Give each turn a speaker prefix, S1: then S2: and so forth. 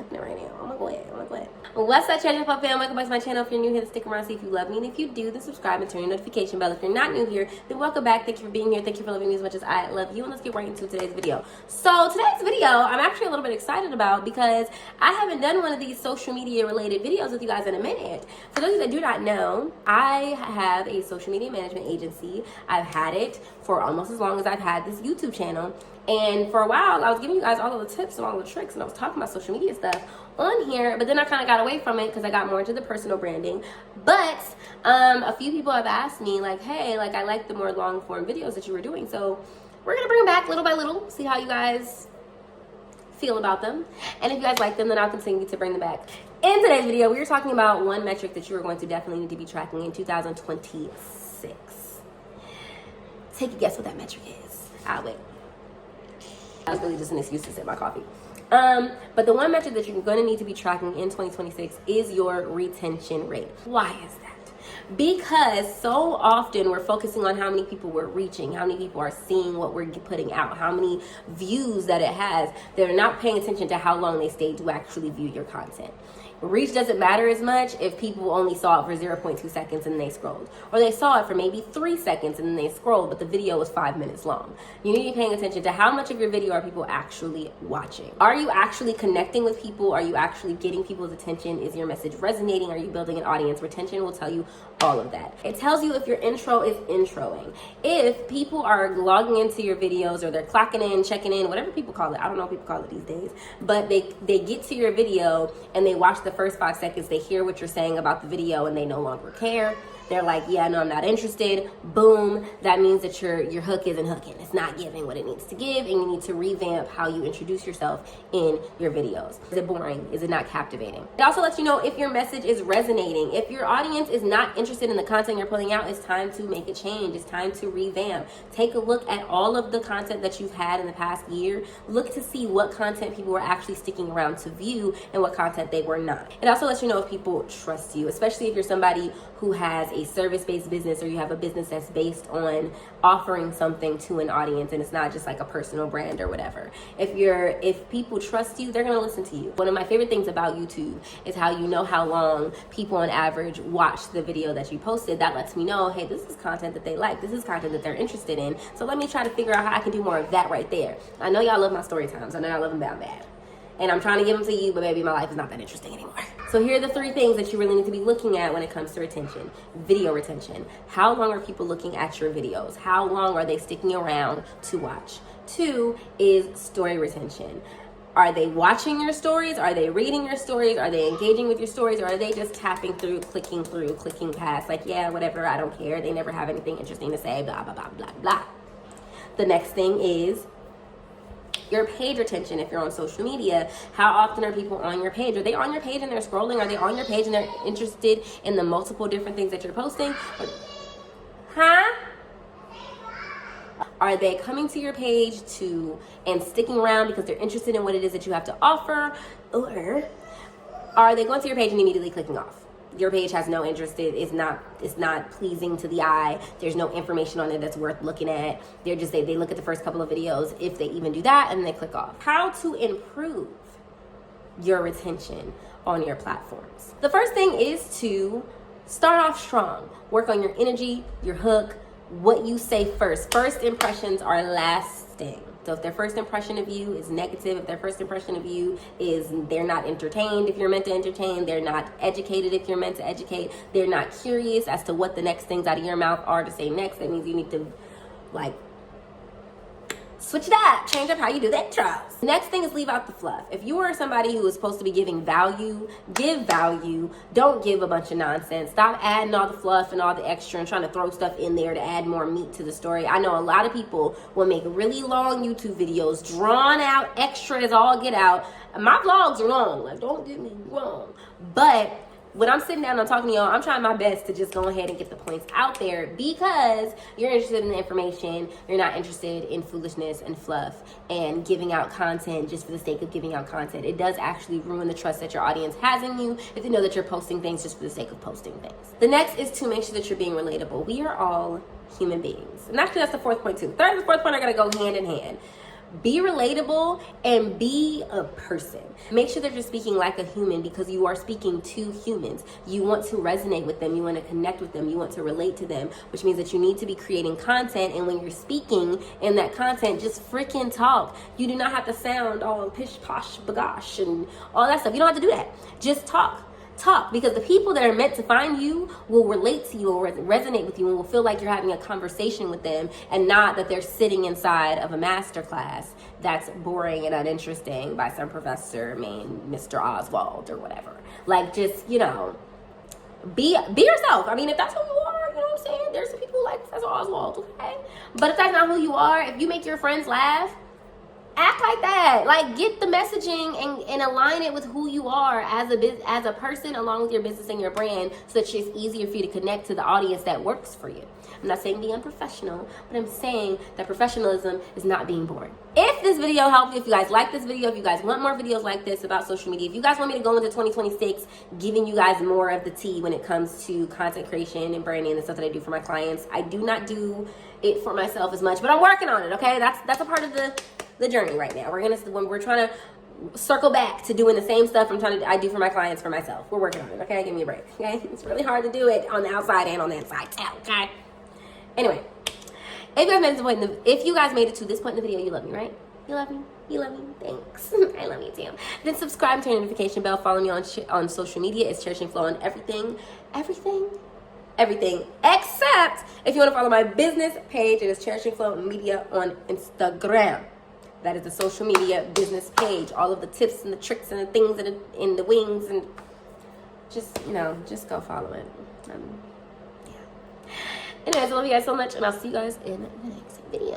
S1: happening right now. Oh my god. What's up, Treasure Puff fam? Welcome back to my channel. If you're new here, stick around, see if you love me. And if you do, then subscribe and turn your notification bell. If you're not new here, then welcome back. Thank you for being here. Thank you for loving me as much as I love you. And let's get right into today's video. So today's video, I'm actually a little bit excited about because I haven't done one of these social media related videos with you guys in a minute. For those of you that do not know, I have a social media management agency. I've had it for almost as long as I've had this YouTube channel. And for a while, I was giving you guys all of the tips and all the tricks, and I was talking about social media stuff on here, but then I kind of got away from it because I got more into the personal branding. But a few people have asked me, like, hey, like, I like the more long form videos that you were doing, so we're gonna bring them back little by little, see how you guys feel about them. And if you guys like them, then I'll continue to bring them back. In today's video, we are talking about one metric that you are going to definitely need to be tracking in 2026. Take a guess what that metric is. I'll wait. That was really just an excuse to sip my coffee. But the one metric that you're going to need to be tracking in 2026 is your retention rate. Why is that? Because so often we're focusing on how many people we're reaching, how many people are seeing what we're putting out, how many views that it has. They're not paying attention to how long they stayed to actually view your content. Reach doesn't matter as much if people only saw it for 0.2 seconds and they scrolled. Or they saw it for maybe 3 seconds and then they scrolled, but the video was 5 minutes long. You need to be paying attention to how much of your video are people actually watching. Are you actually connecting with people? Are you actually getting people's attention? Is your message resonating? Are you building an audience? Retention will tell you all of that. It tells you if your intro is introing. If people are logging into your videos or they're clocking in, checking in, whatever people call it. I don't know what people call it these days. But they get to your video and they watch the first 5 seconds, they hear what you're saying about the video and they no longer care. They're like, yeah, no, I'm not interested. Boom. That means that your hook isn't hooking. It's not giving what it needs to give, and you need to revamp how you introduce yourself in your videos. Is it boring? Is it not captivating? It also lets you know if your message is resonating. If your audience is not interested in the content you're putting out, it's time to make a change. It's time to revamp. Take a look at all of the content that you've had in the past year. Look to see what content people were actually sticking around to view and what content they were not. It also lets you know if people trust you, especially if you're somebody who has a service-based business or you have a business that's based on offering something to an audience and it's not just like a personal brand or whatever. If people trust you, they're gonna listen to you. One of my favorite things about YouTube is how you know how long people on average watch the video that you posted. That lets me know, hey, this is content that they like. This is content that they're interested in. So let me try to figure out how I can do more of that right there. I know y'all love my story times. I know y'all love them bad. And I'm trying to give them to you, but maybe my life is not that interesting anymore. So here are the 3 things that you really need to be looking at when it comes to retention. Video retention. How long are people looking at your videos? How long are they sticking around to watch? 2 is story retention. Are they watching your stories? Are they reading your stories? Are they engaging with your stories? Or are they just tapping through, clicking past? Like, yeah, whatever, I don't care. They never have anything interesting to say, blah, blah, blah, blah, blah. The next thing is your page retention. If you're on social media, how often are people on your page? Are they on your page and they're scrolling? Are they on your page and they're interested in the multiple different things that you're posting? Are they coming to your page and sticking around because they're interested in what it is that you have to offer? Or are they going to your page and immediately clicking off? Your page has no interest. It's not pleasing to the eye. There's no information on it that's worth looking at. They look at the first couple of videos, if they even do that, and they click off. How to improve your retention on your platforms. The first thing is to start off strong. Work on your energy, your hook, what you say first. First impressions are lasting. So if their first impression of you is negative, if their first impression of you is they're not entertained if you're meant to entertain, they're not educated if you're meant to educate, they're not curious as to what the next things out of your mouth are to say next, that means you need to switch it up, change up how you do the intros. Next thing is leave out the fluff. If you are somebody who is supposed to be giving value, give value. Don't give a bunch of nonsense. Stop adding all the fluff and all the extra and trying to throw stuff in there to add more meat to the story. I know a lot of people will make really long YouTube videos, drawn out, extra as all get out. My vlogs are long, like, don't get me wrong. But when I'm sitting down and I'm talking to y'all, I'm trying my best to just go ahead and get the points out there because you're interested in the information. You're not interested in foolishness and fluff and giving out content just for the sake of giving out content. It does actually ruin the trust that your audience has in you if they know that you're posting things just for the sake of posting things. The next is to make sure that you're being relatable. We are all human beings. And actually, that's the 4th point too. 3rd and 4th point are going to go hand in hand. Be relatable and be a person. Make sure that you're speaking like a human, because you are speaking to humans. You want to resonate with them. You want to connect with them. You want to relate to them, which means that you need to be creating content. And when you're speaking in that content, just freaking talk. You do not have to sound all pish posh bagosh and all that stuff. You don't have to do that. Just talk. Because the people that are meant to find you will relate to you, or resonate with you, and will feel like you're having a conversation with them, and not that they're sitting inside of a master class that's boring and uninteresting by some professor named Mr. Oswald or whatever. Like, just, you know, be yourself. I mean, if that's who you are, you know what I'm saying? There's some people who like Professor Oswald, okay? But if that's not who you are, if you make your friends laugh, act like that. Like, get the messaging and align it with who you are as a person, along with your business and your brand, so that it's easier for you to connect to the audience that works for you. I'm not saying be unprofessional, but I'm saying that professionalism is not being boring. If this video helped you, if you guys like this video, if you guys want more videos like this about social media, if you guys want me to go into 2026 giving you guys more of the tea when it comes to content creation and branding and the stuff that I do for my clients, I do not do it for myself as much, but I'm working on it, okay? That's a part of the journey right now. We're trying to circle back to doing the same stuff I do for my clients for myself. We're working on it, okay? Give me a break, okay? It's really hard to do it on the outside and on the inside too, okay? Anyway, if you guys made it to this point in the video, you love me, right? You love me? You love me? Thanks. I love you too. Then subscribe, turn your notification bell, follow me on social media. It's Cherishing Flow on everything, except if you want to follow my business page. It is Cherishing Flow Media on Instagram. That is the social media business page. All of the tips and the tricks and the things and the wings, and just, you know, just go follow it. Yeah. Anyways, I love you guys so much, and I'll see you guys in the next video.